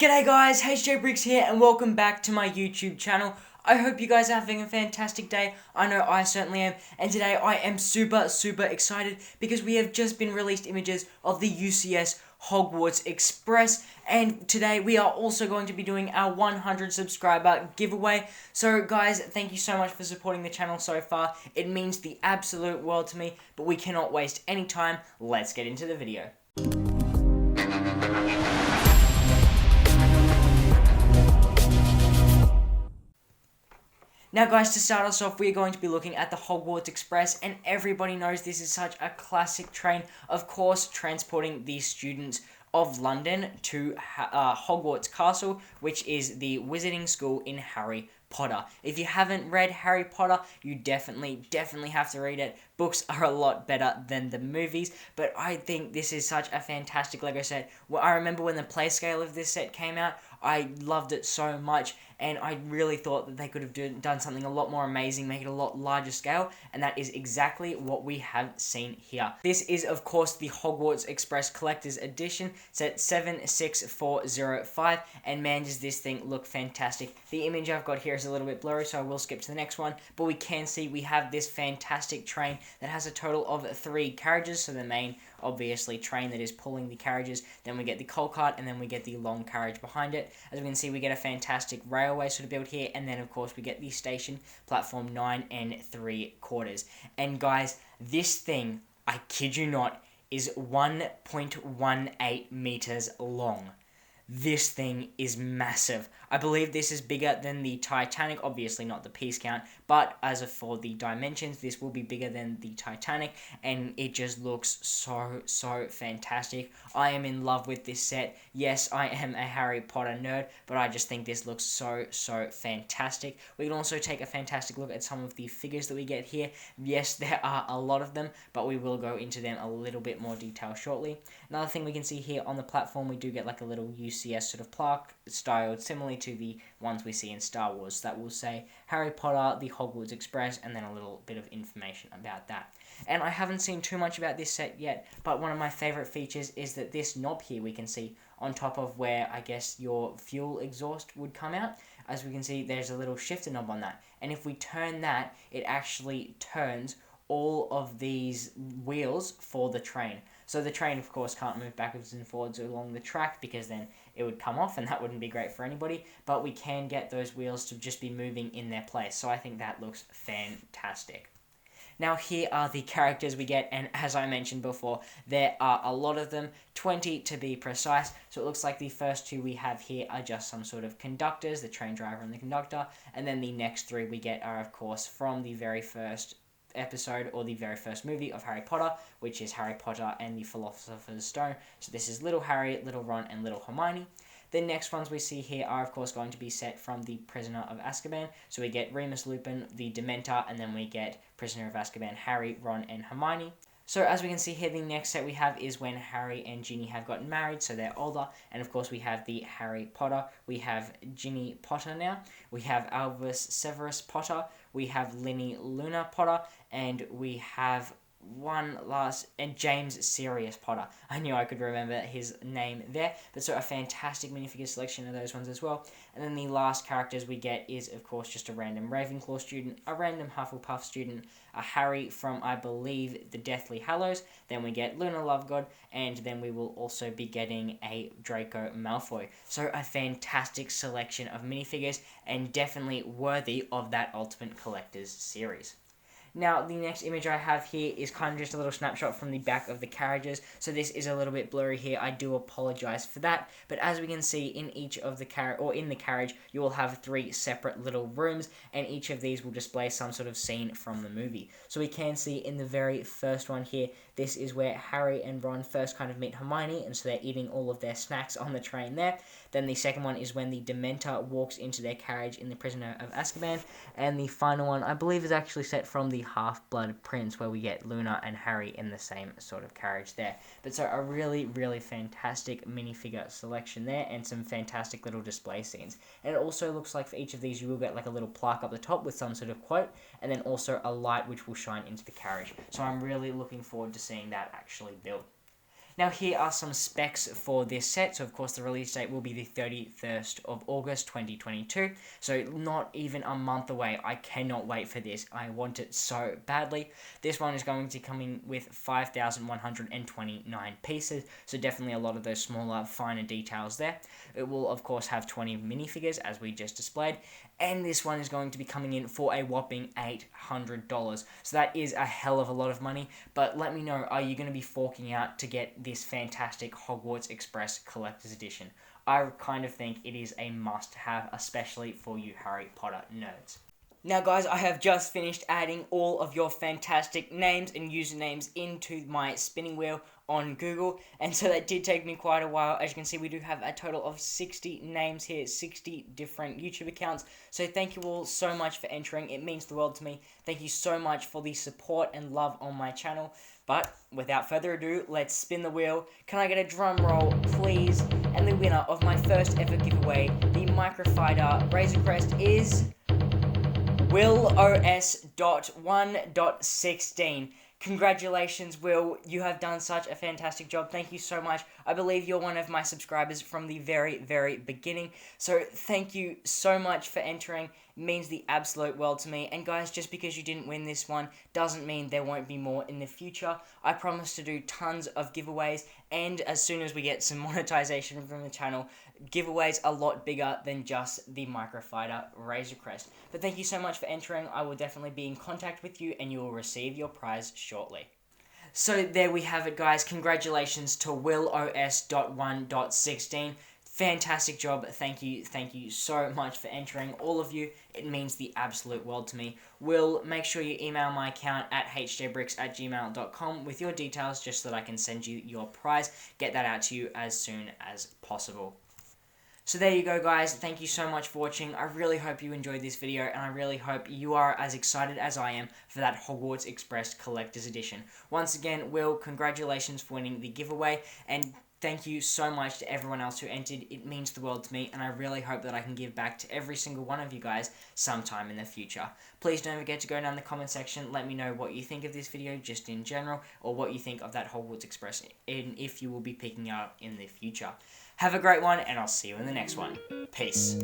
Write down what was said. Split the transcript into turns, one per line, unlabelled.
G'day guys, HJ Briggs here and welcome back to my YouTube channel. I hope you guys are having a fantastic day. I know I certainly am, and today I am super excited because we have just been released images of the UCS Hogwarts Express, and today we are also going to be doing our 100 subscriber giveaway. So guys, thank you so much for supporting the channel so far. It means the absolute world to me, but we cannot waste any time. Let's get into the video. Now guys, to start us off, we are going to be looking at the Hogwarts Express, and everybody knows this is such a classic train, of course, transporting the students of London to Hogwarts Castle, which is the wizarding school in Harry Potter. If you haven't read Harry Potter, you definitely have to read it. Books are a lot better than the movies, but I think this is such a fantastic Lego set. Well, I remember when the play scale of this set came out, I loved it so much, and I really thought that they could have done something a lot more amazing, make it a lot larger scale, and that is exactly what we have seen here. This is, of course, the Hogwarts Express Collector's Edition, set 76405, and man, does this thing look fantastic. The image I've got here is a little bit blurry, so I will skip to the next one, but we can see we have this fantastic train that has a total of 3 carriages, so the main, obviously, train that is pulling the carriages, then we get the coal cart, and then we get the long carriage behind it. As we can see, we get a fantastic railway sort of built here, and then of course we get the station, platform 9 3/4. And guys, this thing, I kid you not, is 1.18 meters long. This thing is massive. I believe this is bigger than the Titanic, obviously not the piece count, but as for the dimensions, this will be bigger than the Titanic, and it just looks so fantastic. I am in love with this set. Yes, I am a Harry Potter nerd, but I just think this looks so fantastic. We can also take a fantastic look at some of the figures that we get here. Yes, there are a lot of them, but we will go into them a little bit more detail shortly. Another thing we can see here on the platform, we do get like a little UCS sort of plaque, styled similarly to the ones we see in Star Wars, that will say Harry Potter, the Hogwarts Express, and then a little bit of information about that. And I haven't seen too much about this set yet, but one of my favourite features is that this knob here we can see on top of where, I guess, your fuel exhaust would come out. As we can see, there's a little shifter knob on that, and if we turn that, it actually turns all of these wheels for the train. So the train, of course, can't move backwards and forwards along the track because then it would come off and that wouldn't be great for anybody, but we can get those wheels to just be moving in their place. So I think that looks fantastic. Now here are the characters we get, and as I mentioned before, there are a lot of them, 20 to be precise. So it looks like the first 2 we have here are just some sort of conductors, the train driver and the conductor, and then the next 3 we get are, of course, from the very first episode or the very first movie of Harry Potter, which is Harry Potter and the Philosopher's Stone. So this is little Harry, little Ron, and little Hermione. The next ones we see here are, of course, going to be set from the Prisoner of Azkaban. So we get Remus Lupin, the Dementor, and then we get Prisoner of Azkaban, Harry, Ron, and Hermione. So as we can see here, the next set we have is when Harry and Ginny have gotten married, so they're older. And of course we have the Harry Potter, we have Ginny Potter now, we have Albus Severus Potter, we have Linny Luna Potter, and we have one last, and James Sirius Potter. I knew I could remember his name there, but so a fantastic minifigure selection of those ones as well. And then the last characters we get is, of course, just a random Ravenclaw student, a random Hufflepuff student, a Harry from, I believe, the Deathly Hallows, then we get Luna Lovegood, and then we will also be getting a Draco Malfoy. So a fantastic selection of minifigures, and definitely worthy of that Ultimate Collector's series. Now, the next image I have here is kind of just a little snapshot from the back of the carriages, so this is a little bit blurry here. I do apologize for that, but as we can see, in each of the in the carriage, you will have 3 separate little rooms, and each of these will display some sort of scene from the movie. So we can see in the very first one here, this is where Harry and Ron first kind of meet Hermione, and so they're eating all of their snacks on the train there. Then the second one is when the Dementor walks into their carriage in the Prisoner of Azkaban, and the final one, I believe, is actually set from the Half-Blood Prince, where we get Luna and Harry in the same sort of carriage there. But so a really fantastic minifigure selection there, and some fantastic little display scenes. And it also looks like for each of these you will get like a little plaque up the top with some sort of quote, and then also a light which will shine into the carriage. So I'm really looking forward to seeing that actually built. Now here are some specs for this set. So of course the release date will be the 31st of August 2022. So not even a month away. I cannot wait for this. I want it so badly. This one is going to come in with 5,129 pieces. So definitely a lot of those smaller, finer details there. It will of course have 20 minifigures as we just displayed. And this one is going to be coming in for a whopping $800. So that is a hell of a lot of money. But let me know, are you going to be forking out to get this fantastic Hogwarts Express Collector's Edition? I kind of think it is a must-have, especially for you Harry Potter nerds. Now guys, I have just finished adding all of your fantastic names and usernames into my spinning wheel on Google, and so that did take me quite a while. As you can see, we do have a total of 60 names here, 60 different YouTube accounts, so thank you all so much for entering. It means the world to me. Thank you so much for the support and love on my channel. But without further ado, let's spin the wheel. Can I get a drum roll, please? And the winner of my first ever giveaway, the Microfighter Razor Crest, is WillOS.1.16. Congratulations, Will. You have done such a fantastic job. Thank you so much. I believe you're one of my subscribers from the very, very beginning. So thank you so much for entering. It means the absolute world to me. And guys, just because you didn't win this one doesn't mean there won't be more in the future. I promise to do tons of giveaways. And as soon as we get some monetization from the channel, giveaways a lot bigger than just the Microfighter Razor Crest. But thank you so much for entering. I will definitely be in contact with you and you will receive your prize shortly. So there we have it, guys. Congratulations to WillOS.1.16. Fantastic job. Thank you so much for entering, all of you. It means the absolute world to me. Will, make sure you email my account at hjbricks@gmail.com with your details just so that I can send you your prize. Get that out to you as soon as possible. So there you go, guys. Thank you so much for watching. I really hope you enjoyed this video, and I really hope you are as excited as I am for that Hogwarts Express Collector's Edition. Once again, Will, congratulations for winning the giveaway, and thank you so much to everyone else who entered. It means the world to me, and I really hope that I can give back to every single one of you guys sometime in the future. Please don't forget to go down in the comment section. Let me know what you think of this video just in general, or what you think of that Hogwarts Express, and if you will be picking it up in the future. Have a great one, and I'll see you in the next one. Peace.